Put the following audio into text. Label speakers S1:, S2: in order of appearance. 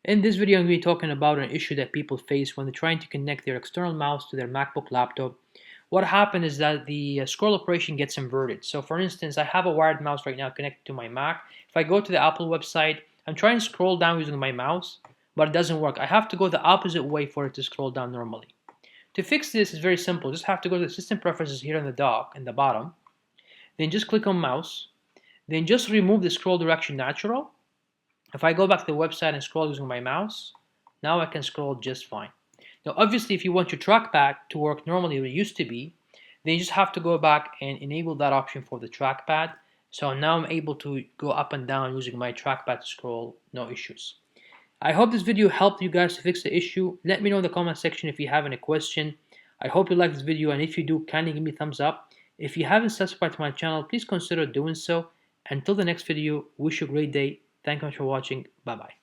S1: In this video, I'm going to be talking about an issue that people face when they're trying to connect their external mouse to their MacBook laptop. What happened is that the scroll operation gets inverted. So for instance, I have a wired mouse right now connected to my Mac. If I go to the Apple website, I'm trying to scroll down using my mouse, but it doesn't work. I have to go the opposite way for it to scroll down normally. To fix this is very simple. Just have to go to the System Preferences here in the dock in the bottom. Then just click on Mouse. Then just remove the scroll direction natural. If I go back to the website and scroll using my mouse, now I can scroll just fine. Now obviously if you want your trackpad to work normally where it used to be, then you just have to go back and enable that option for the trackpad. So now I'm able to go up and down using my trackpad to scroll, no issues. I hope this video helped you guys to fix the issue. Let me know in the comment section if you have any question. I hope you like this video, and if you do, kindly give me a thumbs up. If you haven't subscribed to my channel, please consider doing so. Until the next video, wish you a great day. Thank you much for watching. Bye bye.